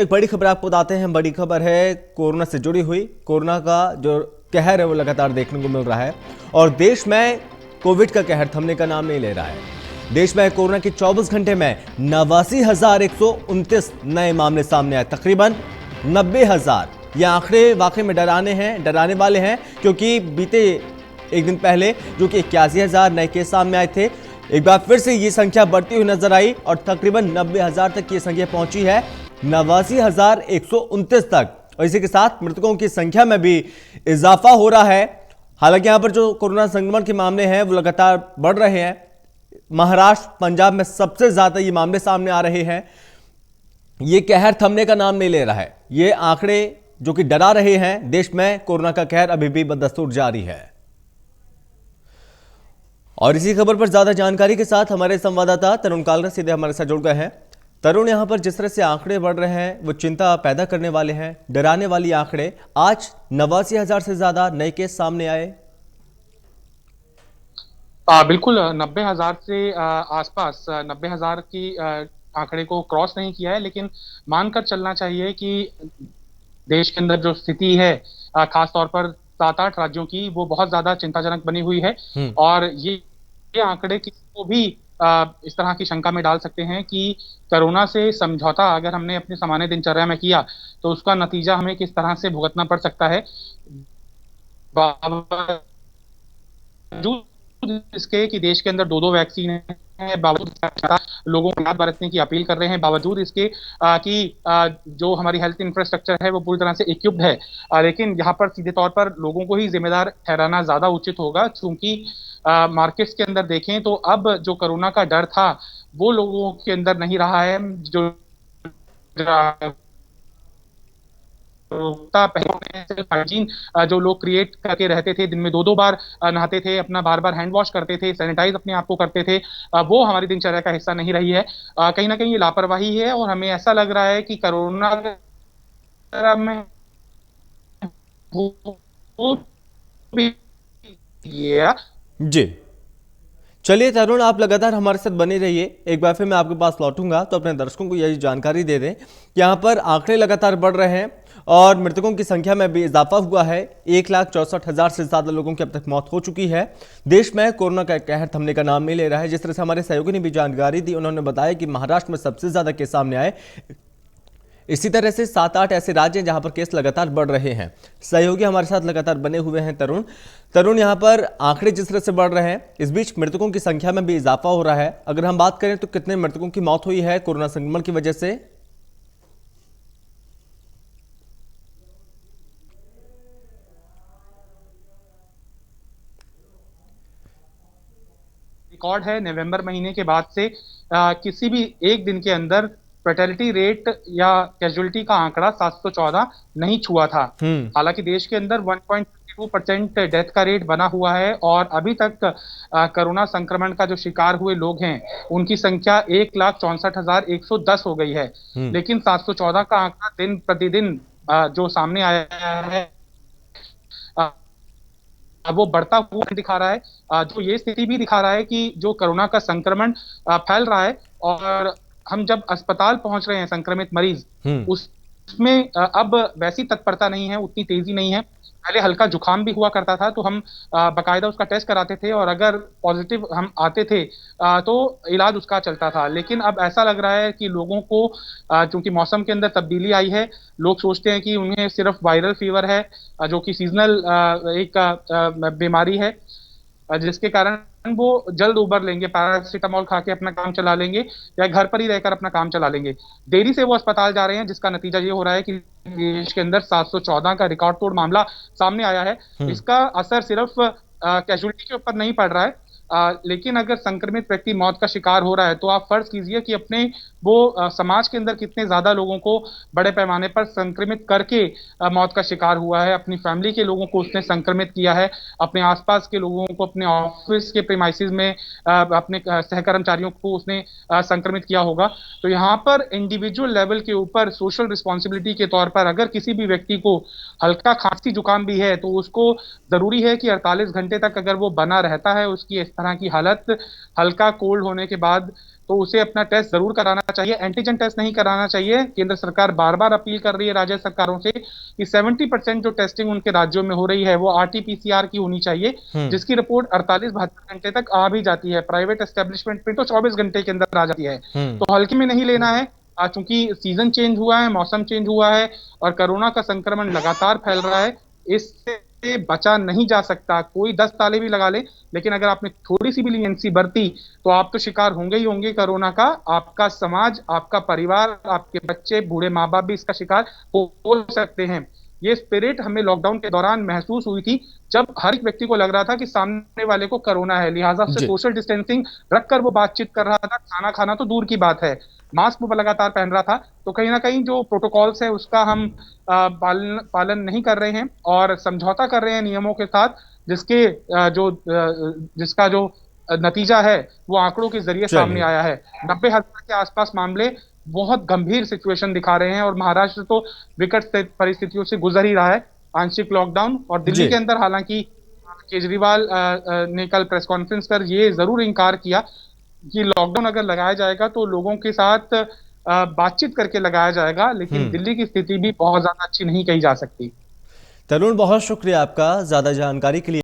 एक बड़ी खबर आपको बताते हैं। बड़ी खबर है कोरोना से जुड़ी हुई। कोरोना का जो कहर है वो लगातार देखने को मिल रहा है और देश में कोविड का कहर थमने का नाम नहीं ले रहा है। देश में कोरोना के 24 घंटे में 89,129 नए मामले सामने आए, तकरीबन 90,000। ये आंकड़े वाकई में डराने वाले हैं, क्योंकि बीते एक दिन पहले जो कि 81,000 नए केस सामने आए थे, एक बार फिर से ये संख्या बढ़ती हुई नजर आई और तकरीबन 90,000 तक ये संख्या पहुंची है, 89,129 तक। और इसी के साथ मृतकों की संख्या में भी इजाफा हो रहा है। हालांकि यहां पर जो कोरोना संक्रमण के मामले हैं वो लगातार बढ़ रहे हैं। महाराष्ट्र, पंजाब में सबसे ज्यादा ये मामले सामने आ रहे हैं। ये कहर थमने का नाम नहीं ले रहा है। ये आंकड़े जो कि डरा रहे हैं, देश में कोरोना का कहर अभी भी बदस्तूर जारी है। और इसी खबर पर ज्यादा जानकारी के साथ हमारे संवाददाता तरुण कालरा सीधे हमारे साथ जुड़ गए हैं। तरुण, यहां पर जिस तरह से आंकड़े बढ़ रहे हैं वो चिंता पैदा करने वाले हैं, डराने वाली आंकड़े। आज 89,000 से ज्यादा नए केस सामने आए। बिल्कुल 90,000 से आसपास 90,000 की आंकड़े को क्रॉस नहीं किया है, लेकिन मानकर चलना चाहिए कि देश के अंदर जो स्थिति है, खास तौर पर 7-8 राज्यों की, वो बहुत ज्यादा चिंताजनक बनी हुई है। हम्म। और ये आंकड़े किसी को भी इस तरह की शंका में डाल सकते हैं कि कोरोना से समझौता अगर हमने अपनी सामान्य दिनचर्या में किया तो उसका नतीजा हमें किस तरह से भुगतना पड़ सकता है। बावजूद इसके कि देश के अंदर 2-2 वैक्सीन है, बावजूद लोगों को याद बरतने की अपील कर रहे हैं, बावजूद इसके कि जो हमारी हेल्थ इंफ्रास्ट्रक्चर है वो पूरी तरह से इक्विप्ड है, लेकिन यहाँ पर सीधे तौर पर लोगों को ही जिम्मेदार ठहराना ज्यादा उचित होगा। चूंकि मार्केट्स के अंदर देखें तो अब जो कोरोना का डर था वो लोगों के अंदर नहीं रहा है। जो पहले हाइजीन जो लोग क्रिएट करके रहते थे, दिन में 2-2 बार नहाते थे, अपना बार बार हैंड वॉश करते थे, सैनिटाइज अपने आप को करते थे, वो हमारी दिनचर्या का हिस्सा नहीं रही है। कहीं ना कहीं ये लापरवाही है और हमें ऐसा लग रहा है कि कोरोना में वो भी ये जी, चलिए तरुण, आप लगातार हमारे साथ बने रहिए। एक बार फिर मैं आपके पास लौटूंगा तो अपने दर्शकों को यही जानकारी दे दें कि यहाँ पर आंकड़े लगातार बढ़ रहे हैं और मृतकों की संख्या में भी इजाफा हुआ है। 1,64,000 से ज्यादा लोगों की अब तक मौत हो चुकी है। देश में कोरोना का कहर थमने का नाम नहीं ले रहा है। जिस तरह से हमारे सहयोगी ने भी जानकारी दी, उन्होंने बताया कि महाराष्ट्र में सबसे ज्यादा केस सामने आए। इसी तरह से 7-8 ऐसे राज्य हैं जहां पर केस लगातार बढ़ रहे हैं। सहयोगी हमारे साथ लगातार बने हुए हैं। तरुण, यहां पर आंकड़े जिस तरह से बढ़ रहे हैं, इस बीच मृतकों की संख्या में भी इजाफा हो रहा है। अगर हम बात करें तो कितने मृतकों की मौत हुई है कोरोना संक्रमण की वजह से? रिकॉर्ड है नवंबर महीने के बाद से किसी भी एक दिन के अंदर फर्टिलिटी रेट या कैजुअलिटी का आंकड़ा 714 नहीं छुआ था। हम्म। हालांकि देश के अंदर 1.2% डेथ का रेट बना हुआ है और अभी तक कोरोना संक्रमण का जो शिकार हुए लोग हैं उनकी संख्या 1,64,110 हो गई है। हम्म। लेकिन 714 का आंकड़ा दिन प्रतिदिन जो सामने आया है वो बढ़ता हुआ दिखा रहा है। जो ये स्थिति भी दिखा रहा है कि जो कोरोना का संक्रमण फैल रहा है और हम जब अस्पताल पहुंच रहे हैं संक्रमित मरीज, हम्म। उसमें अब वैसी तत्परता नहीं है, उतनी तेजी नहीं है। पहले हल्का जुकाम भी हुआ करता था तो हम बाकायदा उसका टेस्ट कराते थे और अगर पॉजिटिव हम आते थे तो इलाज उसका चलता था। लेकिन अब ऐसा लग रहा है कि लोगों को चूंकि मौसम के अंदर तब्दीली आई है, लोग सोचते हैं कि उन्हें सिर्फ वायरल फीवर है, जो कि सीजनल एक बीमारी है, जिसके कारण वो जल्द उबर लेंगे, पैरासीटामोल खा के अपना काम चला लेंगे या घर पर ही रहकर अपना काम चला लेंगे। देरी से वो अस्पताल जा रहे हैं, जिसका नतीजा ये हो रहा है कि देश के अंदर 714 का रिकॉर्ड तोड़ मामला सामने आया है। हम्म। इसका असर सिर्फ कैजुअलिटी के ऊपर नहीं पड़ रहा है, लेकिन अगर संक्रमित व्यक्ति मौत का शिकार हो रहा है तो आप फर्ज कीजिए कि अपने वो समाज के अंदर कितने ज्यादा लोगों को बड़े पैमाने पर संक्रमित करके मौत का शिकार हुआ है, अपनी फैमिली के लोगों को उसने संक्रमित किया है, अपने आसपास के लोगों को, अपने ऑफिस के प्रीमाइसेस में अपने सहकर्मचारियों को उसने संक्रमित किया होगा। तो यहाँ पर इंडिविजुअल लेवल के ऊपर सोशल रिस्पॉन्सिबिलिटी के तौर पर अगर किसी भी व्यक्ति को हल्का खांसी जुकाम भी है तो उसको जरूरी है कि 48 घंटे तक अगर वो बना रहता है, उसकी तरह की हालत हल्का कोल्ड होने के बाद, तो उसे अपना टेस्ट जरूर कराना चाहिए। एंटीजन टेस्ट नहीं कराना चाहिए। केंद्र सरकार बार बार अपील कर रही है राज्य सरकारों से कि 70% जो टेस्टिंग उनके राज्यों में हो रही है वो आरटीपीसीआर की होनी चाहिए, हम्म। जिसकी रिपोर्ट 48-72 घंटे तक आ भी जाती है। प्राइवेट एस्टेब्लिशमेंट में तो 24 घंटे के अंदर आ जाती है। हम्म। तो हल्के में नहीं लेना है। चूंकि सीजन चेंज हुआ है, मौसम चेंज हुआ है और कोरोना का संक्रमण लगातार फैल रहा है, इससे बचा नहीं जा सकता। कोई 10 ताले भी लगा ले, लेकिन अगर आपने थोड़ी सी भी लीनियंसी बरती तो आप तो शिकार होंगे ही होंगे कोरोना का। आपका समाज, आपका परिवार, आपके बच्चे, बूढ़े माँ बाप भी इसका शिकार हो सकते हैं। ये स्पिरिट हमें लॉकडाउन के दौरान महसूस हुई थी, जब हर एक व्यक्ति को लग रहा था कि सामने वाले को कोरोना है, लिहाजा उससे जी। सोशल डिस्टेंसिंग रखकर वो बातचीत कर रहा था। खाना खाना तो दूर की बात है, मास्क वो लगातार पहन रहा था। तो कहीं ना कहीं जो प्रोटोकॉल्स है उसका हम पालन नहीं कर रहे हैं और समझौता कर रहे हैं नियमों के साथ, जिसका जो नतीजा है वो आंकड़ों के जरिए सामने चलिए। आया है। 90,000 के आसपास मामले बहुत गंभीर सिचुएशन दिखा रहे हैं और महाराष्ट्र तो विकट परिस्थितियों से गुजर ही रहा है। आंशिक लॉकडाउन, और दिल्ली जी। के अंदर हालांकि केजरीवाल ने कल प्रेस कॉन्फ्रेंस कर ये जरूर इनकार किया कि लॉकडाउन अगर लगाया जाएगा तो लोगों के साथ बातचीत करके लगाया जाएगा, लेकिन हम्म। दिल्ली की स्थिति भी बहुत ज्यादा अच्छी नहीं कही जा सकती। तरुण, बहुत शुक्रिया आपका ज्यादा जानकारी के लिए।